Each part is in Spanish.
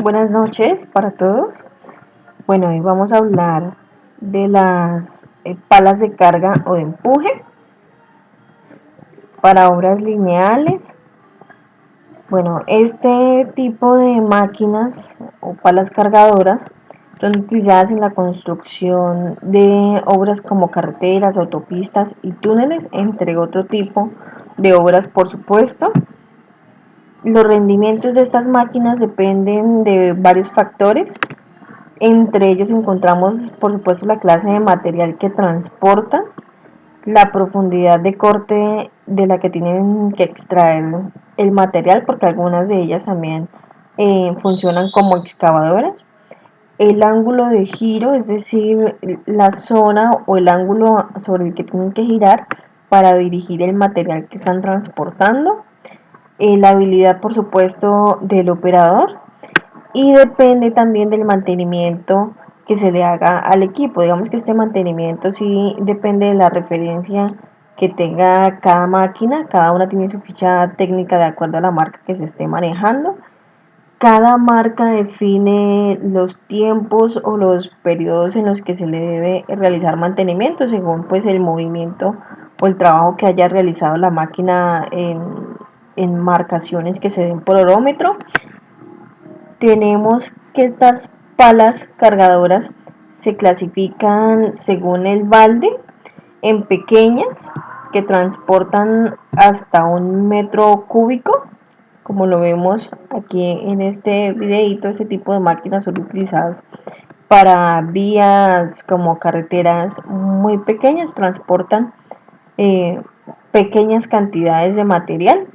Buenas noches para todos. Bueno, hoy vamos a hablar de las palas de carga o de empuje para obras lineales. Bueno, este tipo de máquinas o palas cargadoras son utilizadas en la construcción de obras como carreteras, autopistas y túneles, entre otro tipo de obras, por supuesto. Los rendimientos de estas máquinas dependen de varios factores. Entre ellos encontramos, por supuesto, la clase de material que transportan, la profundidad de corte de la que tienen que extraer el material, porque algunas de ellas también funcionan como excavadoras, el ángulo de giro, es decir, la zona o el ángulo sobre el que tienen que girar para dirigir el material que están transportando, la habilidad, por supuesto, del operador, y depende también del mantenimiento que se le haga al equipo. Digamos que este mantenimiento sí depende de la referencia que tenga cada máquina. Cada una tiene su ficha técnica de acuerdo a la marca que se esté manejando. Cada marca define los tiempos o los periodos en los que se le debe realizar mantenimiento según pues el movimiento o el trabajo que haya realizado la máquina en marcaciones que se den por orómetro. Tenemos que estas palas cargadoras se clasifican según el balde en pequeñas que transportan hasta 1 metro cúbico, como lo vemos aquí en este videito. Este tipo de máquinas son utilizadas para vías como carreteras muy pequeñas, transportan eh, pequeñas cantidades de material.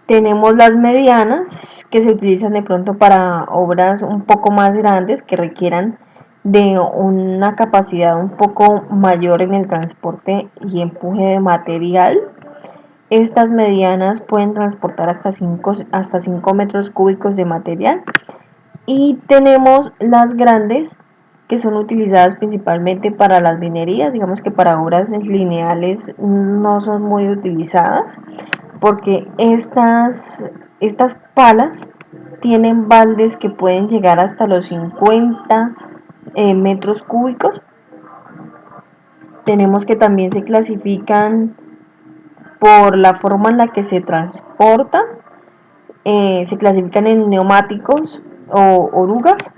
Tenemos las medianas que se utilizan de pronto para obras un poco más grandes que requieran de una capacidad un poco mayor en el transporte y empuje de material. Estas medianas pueden transportar hasta 5 metros cúbicos de material. Y tenemos las grandes que son utilizadas principalmente para las minerías. Digamos que para obras lineales no son muy utilizadas, porque estas palas tienen baldes que pueden llegar hasta los 50 metros cúbicos. Tenemos que también se clasifican por la forma en la que se transportan. Se clasifican en neumáticos o orugas.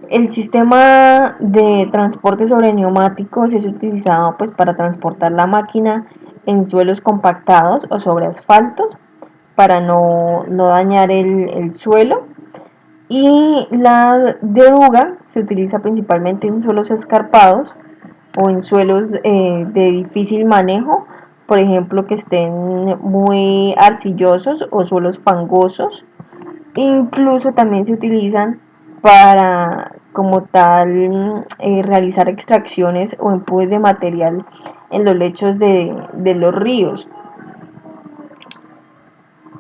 El sistema de transporte sobre neumáticos es utilizado pues para transportar la máquina en suelos compactados o sobre asfaltos para no dañar el suelo. Y la de oruga se utiliza principalmente en suelos escarpados o en suelos de difícil manejo, por ejemplo que estén muy arcillosos o suelos fangosos. Incluso también se utilizan para como tal realizar extracciones o empujes de material en los lechos de los ríos.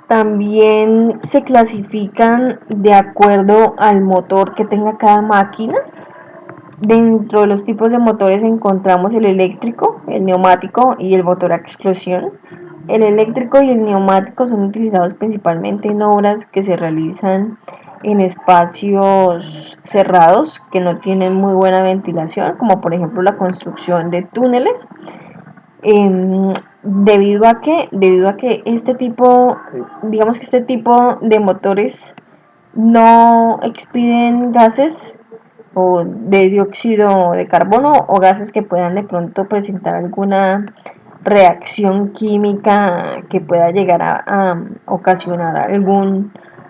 También se clasifican de acuerdo al motor que tenga cada máquina. Dentro de los tipos de motores encontramos el eléctrico, el neumático y el motor a explosión. El eléctrico y el neumático son utilizados principalmente en obras que se realizan en espacios cerrados que no tienen muy buena ventilación, como por ejemplo la construcción de túneles. Debido a que este tipo de motores no expiden gases o de dióxido de carbono o gases que puedan de pronto presentar alguna reacción química que pueda llegar a ocasionar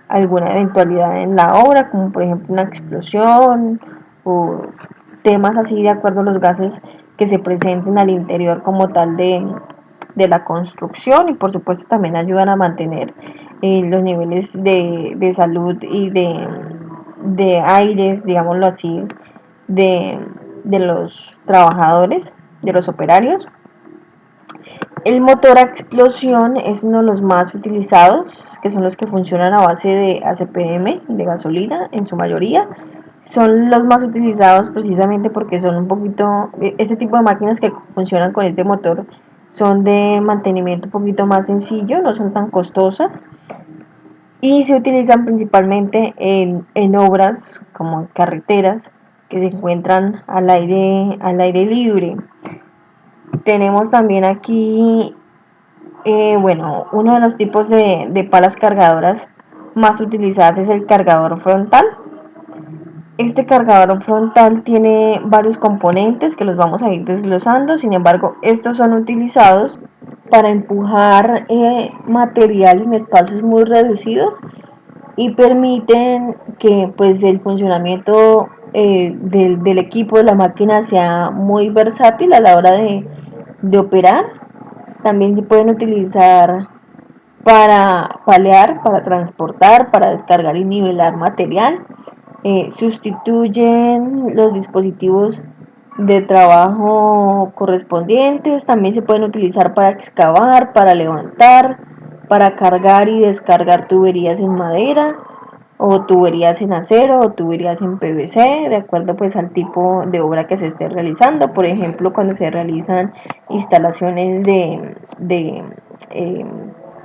alguna eventualidad en la obra, como por ejemplo una explosión o temas así de acuerdo a los gases que se presenten al interior como tal de la construcción. Y por supuesto también ayudan a mantener los niveles de salud y de aires, digámoslo así, de, de los trabajadores, de los operarios. El motor a explosión es uno de los más utilizados, que son los que funcionan a base de ACPM, de gasolina en su mayoría. Son los más utilizados precisamente porque son un poquito, este tipo de máquinas que funcionan con este motor son de mantenimiento un poquito más sencillo, no son tan costosas. y se utilizan principalmente en obras como carreteras que se encuentran al aire libre. Tenemos también aquí, bueno, uno de los tipos de palas cargadoras más utilizadas es el cargador frontal. Este cargador frontal tiene varios componentes que los vamos a ir desglosando, sin embargo, estos son utilizados para empujar material en espacios muy reducidos y permiten que pues el funcionamiento del equipo de la máquina sea muy versátil a la hora de operar. También se pueden utilizar para palear, para transportar, para descargar y nivelar material. Sustituyen los dispositivos de trabajo correspondientes. También se pueden utilizar para excavar, para levantar, para cargar y descargar tuberías en madera o tuberías en acero o tuberías en PVC, de acuerdo pues al tipo de obra que se esté realizando. Por ejemplo, cuando se realizan instalaciones de eh,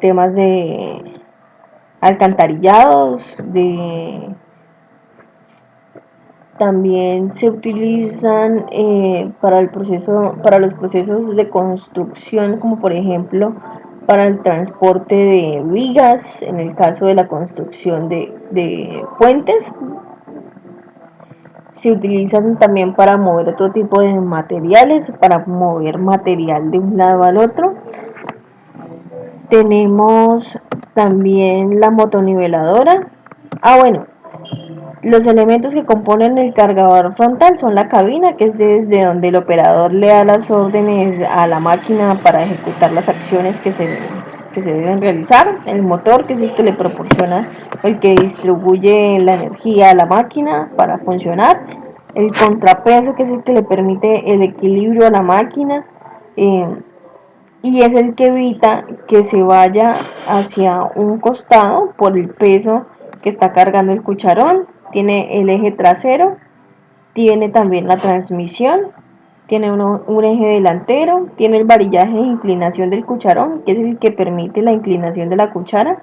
temas de alcantarillados, también se utilizan para los procesos de construcción, como por ejemplo para el transporte de vigas, en el caso de la construcción de puentes. Se utilizan también para mover otro tipo de materiales, para mover material de un lado al otro. Tenemos también la motoniveladora. Bueno, los elementos que componen el cargador frontal son la cabina, que es desde donde el operador le da las órdenes a la máquina para ejecutar las acciones que se deben realizar. El motor, que es el que le proporciona, el que distribuye la energía a la máquina para funcionar. El contrapeso, que es el que le permite el equilibrio a la máquina. Eh, y es el que evita que se vaya hacia un costado por el peso que está cargando el cucharón. Tiene el eje trasero, tiene también la transmisión, tiene un eje delantero, tiene el varillaje de inclinación del cucharón, que es el que permite la inclinación de la cuchara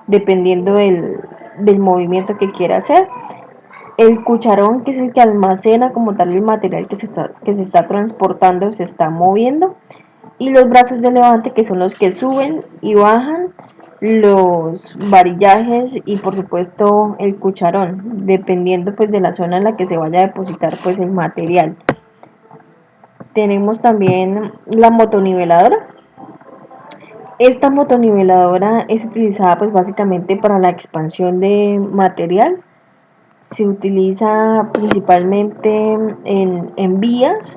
dependiendo del movimiento que quiera hacer. El cucharón, que es el que almacena como tal el material que se está transportando, se está moviendo. Y los brazos de levante, que son los que suben y bajan los varillajes y por supuesto el cucharón, dependiendo pues de la zona en la que se vaya a depositar pues el material. Tenemos también la motoniveladora. Esta motoniveladora es utilizada pues básicamente para la expansión de material. Se utiliza principalmente en vías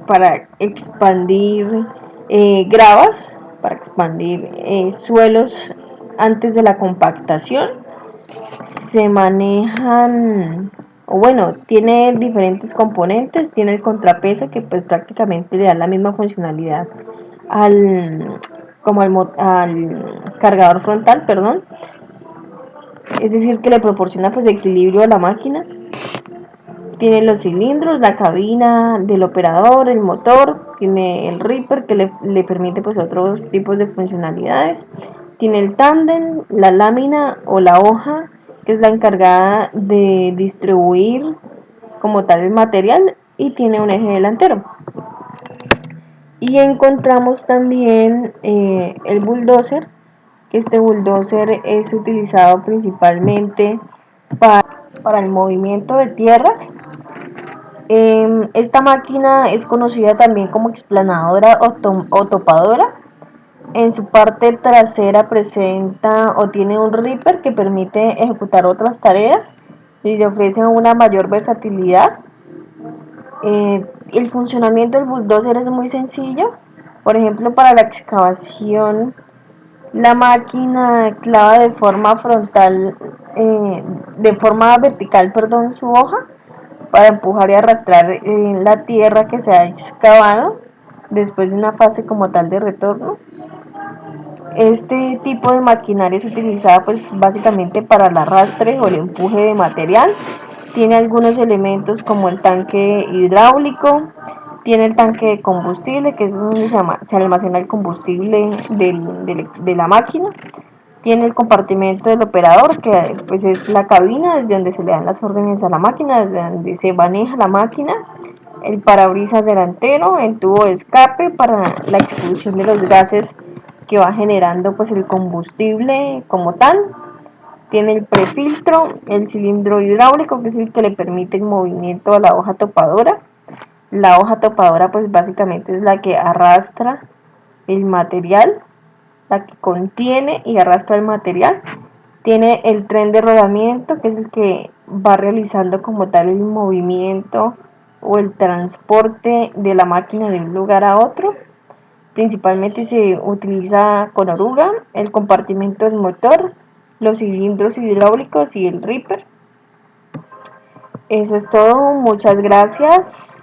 para expandir gravas, para expandir suelos antes de la compactación. Se manejan, o bueno, tiene diferentes componentes. Tiene el contrapeso, que pues prácticamente le da la misma funcionalidad como al cargador frontal, perdón. Es decir, que le proporciona pues equilibrio a la máquina. Tiene los cilindros, la cabina del operador, el motor, tiene el ripper que le permite pues otros tipos de funcionalidades. Tiene el tándem, la lámina o la hoja, que es la encargada de distribuir como tal el material, y tiene un eje delantero. Y encontramos también el bulldozer, que este bulldozer es utilizado principalmente para el movimiento de tierras. Esta máquina es conocida también como explanadora o topadora. En su parte trasera presenta o tiene un ripper que permite ejecutar otras tareas y le ofrece una mayor versatilidad. El funcionamiento del bulldozer es muy sencillo. Por ejemplo, para la excavación, la máquina clava de forma vertical, perdón, su hoja para empujar y arrastrar la tierra que se ha excavado después de una fase como tal de retorno. Este tipo de maquinaria es utilizada pues básicamente para el arrastre o el empuje de material. Tiene algunos elementos como el tanque hidráulico, tiene el tanque de combustible, que es donde se almacena el combustible de la máquina. Tiene el compartimento del operador, que pues es la cabina desde donde se le dan las órdenes a la máquina, desde donde se maneja la máquina, el parabrisas delantero, el tubo de escape para la expulsión de los gases que va generando pues el combustible como tal. Tiene el prefiltro, el cilindro hidráulico, que es el que le permite el movimiento a la hoja topadora. La hoja topadora pues básicamente es la que arrastra el material, la que contiene y arrastra el material. Tiene el tren de rodamiento, que es el que va realizando como tal el movimiento o el transporte de la máquina de un lugar a otro. Principalmente se utiliza con oruga, el compartimento del motor, los cilindros hidráulicos y el ripper. Eso es todo, muchas gracias.